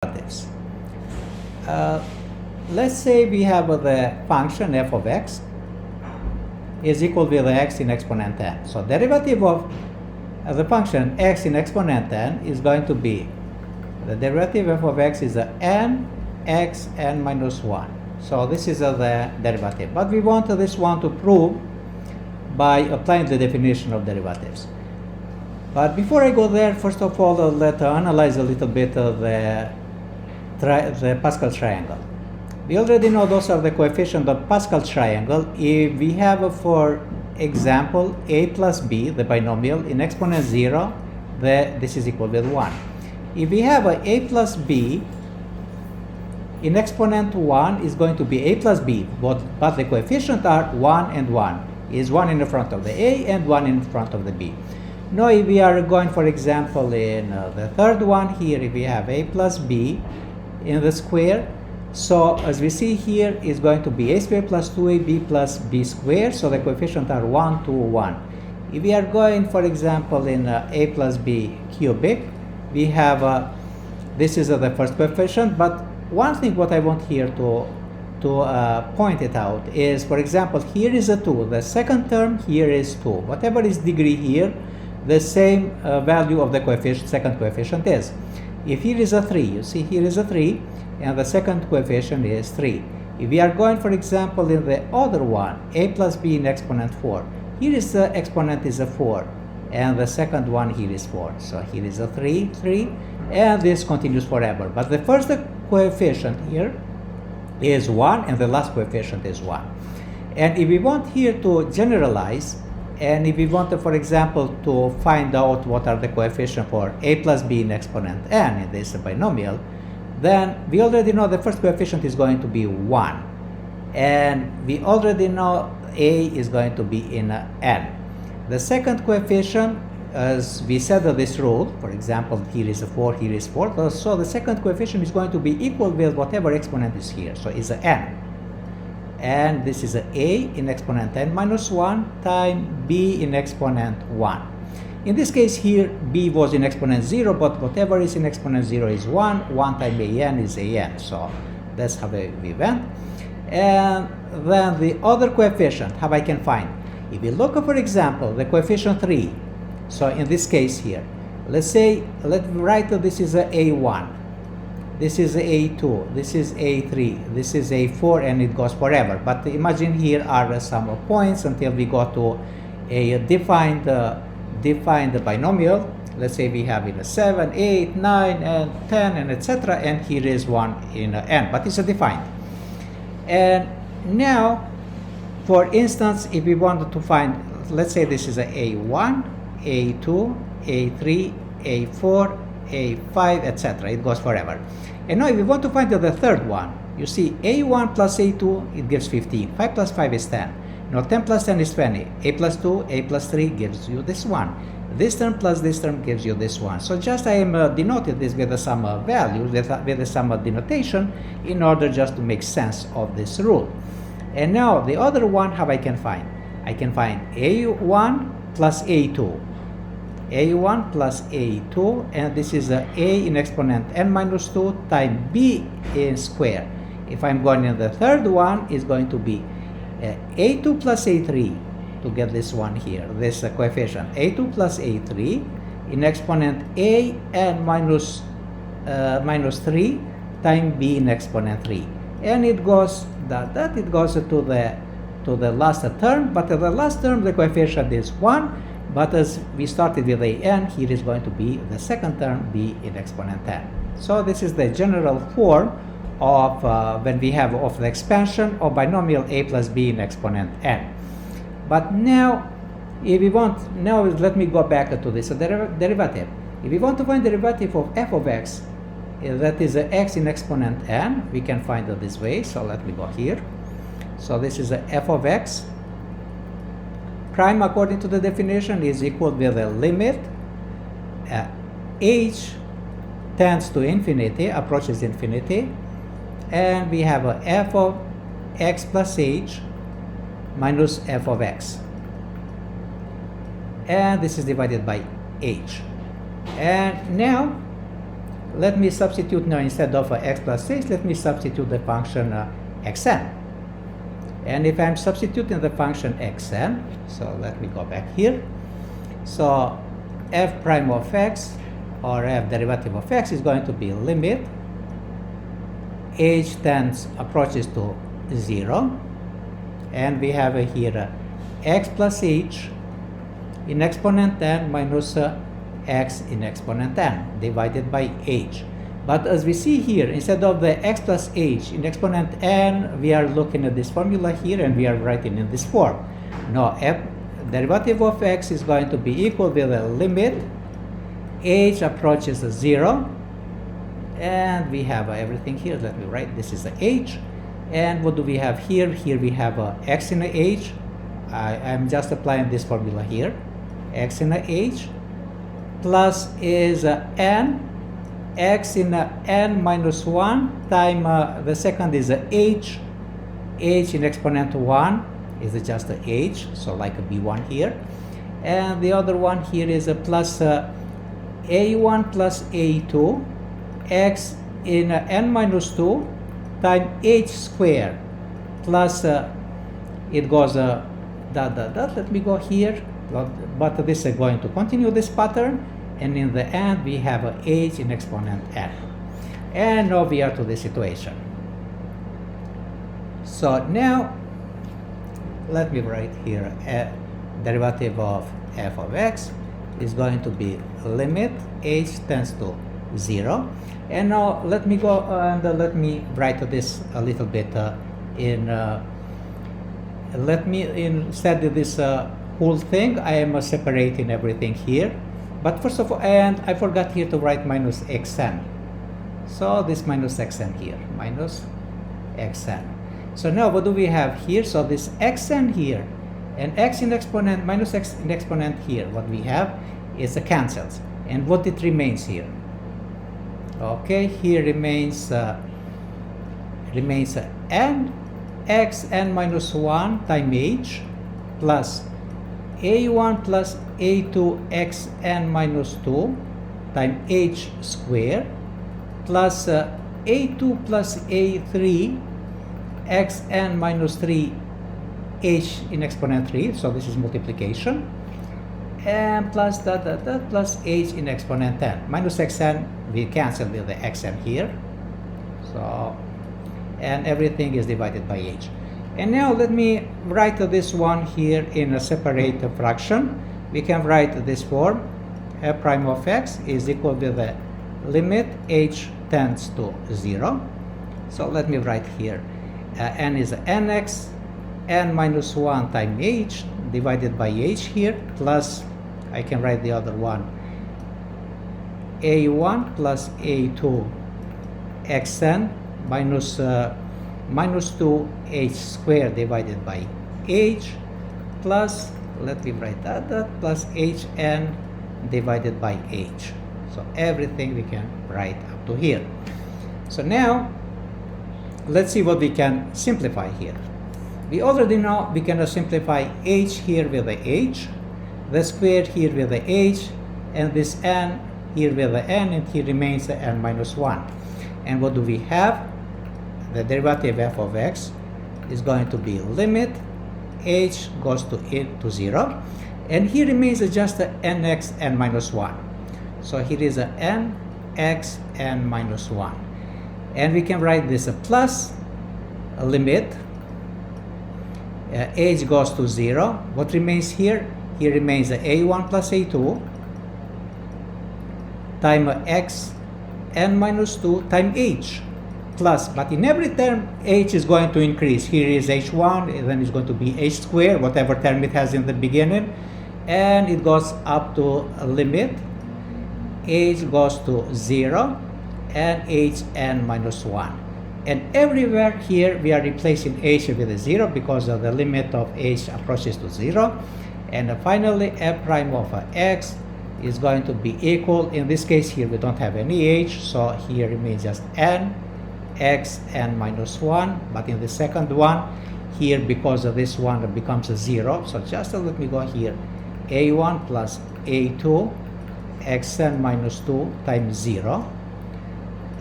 derivatives. Let's say we have the function f of x is equal with x in exponent n. So derivative of the function x in exponent n is going to be the derivative f of x is n x n minus 1. So this is the derivative. But we want this one to prove by applying the definition of derivatives. But before I go there, first of all, let's analyze a little bit the Pascal triangle. We already know those are the coefficients of Pascal triangle. If we have, for example, a plus b, the binomial, in exponent 0, this is equal with 1. If we have a plus b in exponent 1 is going to be a plus b, but the coefficients are 1 and 1. Is 1 in the front of the a and 1 in front of the b. Now if we are going, for example, in the third one here, if we have a plus b in the square, so as we see here is going to be a squared plus 2ab plus b squared, so the coefficients are 1, 2, 1. If we are going, for example, in a plus b cubic, we have this is the first coefficient, but one thing what I want here to point it out is, for example, here is a 2, the second term here is 2. Whatever is degree here, the same value of the coefficient, second coefficient is. If here is a 3, you see here is a 3, and the second coefficient is 3. If we are going, for example, in the other one, a plus b in exponent 4, here is the exponent is a 4, and the second one here is 4. So here is a 3, 3, and this continues forever. But the first coefficient here is 1, and the last coefficient is 1. And if we want here to generalize, and if we want, for example, to find out what are the coefficients for a plus b in exponent n in this binomial, then we already know the first coefficient is going to be 1. And we already know a is going to be in n. The second coefficient, as we said this rule, for example, here is a 4, here is 4, so the second coefficient is going to be equal with whatever exponent is here, so it's a n. And this is a in exponent n minus 1 times b in exponent 1. In this case here, b was in exponent 0, but whatever is in exponent 0 is 1, 1 times an is an, so that's how we went. And then the other coefficient, how I can find? If we look, for example, the coefficient 3, so in this case here, let's write that this is a a1, this is a a2, this is a3, this is a4, and it goes forever. But imagine here are some points until we go to a defined binomial. Let's say we have in a 7, 8, 9, and 10, and etc. And here is one in n, but it's a defined. And now, for instance, if we wanted to find, let's say this is a a1, a2, a3, a4, a5, etc. It goes forever. And now if we want to find the third one, you see a1 plus a2, it gives 15. 5 plus 5 is 10. Now 10 plus 10 is 20. A plus 2, a plus 3 gives you this one. This term plus this term gives you this one. So just I am denoted this with some values, with some denotation, in order just to make sense of this rule. And now the other one, how I can find? I can find a1 plus a2. a1 plus a2, and this is a in exponent n minus 2 times b in square. If I'm going in the third one, is going to be a2 plus a3 to get this one here, this coefficient. a2 plus a3 in exponent a n minus 3 times b in exponent 3. And it goes it goes to the last term, but the last term the coefficient is 1. But as we started with a n, here is going to be the second term b in exponent n. So this is the general form of when we have of the expansion of binomial a plus b in exponent n. But now, if we want, now let me go back to this derivative. If we want to find the derivative of f of x, that is x in exponent n, we can find it this way. So let me go here. So this is a f of x. Prime, according to the definition, is equal with a limit h tends to infinity, approaches infinity, and we have a f of x plus h minus f of x, and this is divided by h. And now let me substitute now, instead of x plus 6, let me substitute the function xn. And if I'm substituting the function xn, so let me go back here. So f prime of x, or f derivative of x, is going to be limit h approaches to 0, and we have here x plus h in exponent n minus x in exponent n divided by h. But as we see here, instead of the x plus h in exponent n, we are looking at this formula here and we are writing in this form. Now, f derivative of x is going to be equal with a limit h approaches 0, and we have everything here. Let me write, this is the h, and what do we have here? Here we have x in the h. I'm just applying this formula here. X in the h plus is n, x in n minus 1 time the second is h in exponent 1 is just a h, so like a b1 here, and the other one here is a plus a1 plus a2 x in n minus 2 time h squared plus it goes dot dot dot. Let me go here, but this is going to continue this pattern, and in the end we have a h in exponent n. And now we are to the situation. So now let me write here a derivative of f of x is going to be limit h tends to 0. And now let me go and let me write this a little bit let me, instead of this whole thing, I am separating everything here. But first of all, and I forgot here to write minus xn. So this minus xn here, minus xn. So now what do we have here? So this xn here and x in exponent minus x in exponent here, what we have is the cancels. And what it remains here? Okay, here remains n x n minus 1 times h plus a1 plus a2 x n minus 2 times h squared plus a2 plus a3 x n minus 3 h in exponent 3, so this is multiplication, and plus that plus h in exponent n. Minus xn, we cancel with the xn here, so, and everything is divided by h. And now let me write this one here in a separate fraction. We can write this form: f prime of x is equal to the limit h tends to 0. So let me write here, n is nx n minus 1 times h divided by h here, plus I can write the other one, a1 plus a2 xn minus minus 2 h squared divided by h plus, let me write that plus hn divided by h. So everything we can write up to here. So now let's see what we can simplify here. We already know we can simplify h here with the h, the squared here with the h, and this n here with the n, and here remains the n minus 1. And what do we have? The derivative f of x is going to be limit h goes to 0, and here remains just the nx n minus 1. So here is a nx n minus 1, and we can write this a plus a limit h goes to 0. What remains here? Here remains the a1 plus a2 times x n minus 2 times h plus, but in every term h is going to increase. Here is h1, and then it's going to be h squared, whatever term it has in the beginning, and it goes up to a limit h goes to 0 and h n minus 1. And everywhere here we are replacing h with a 0 because of the limit of h approaches to 0. And finally f prime of x is going to be equal, in this case here we don't have any h, so here remains just n x n minus 1, but in the second one here, because of this one, it becomes a 0. So just let me go here, a1 plus a2 xn minus 2 times 0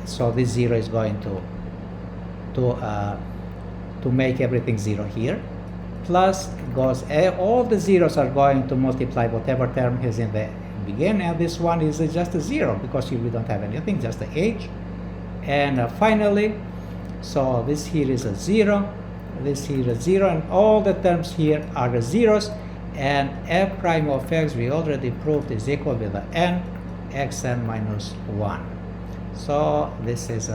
So this 0 is going to make everything 0 here. Plus goes, all the zeros are going to multiply whatever term is in the beginning, and this one is just a 0 because here we don't have anything, just the h. And finally, so this here is a 0, this here is 0, and all the terms here are the zeros, and f prime of x we already proved is equal with the n xn minus 1. So this is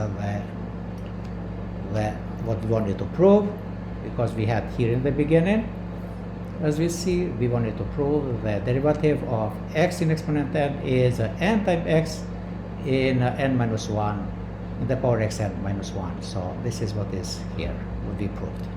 what we wanted to prove, because we had here in the beginning, as we see, we wanted to prove the derivative of x in exponent n is n times x in n minus 1 in the power xn minus 1. So this is what is here, would be proved.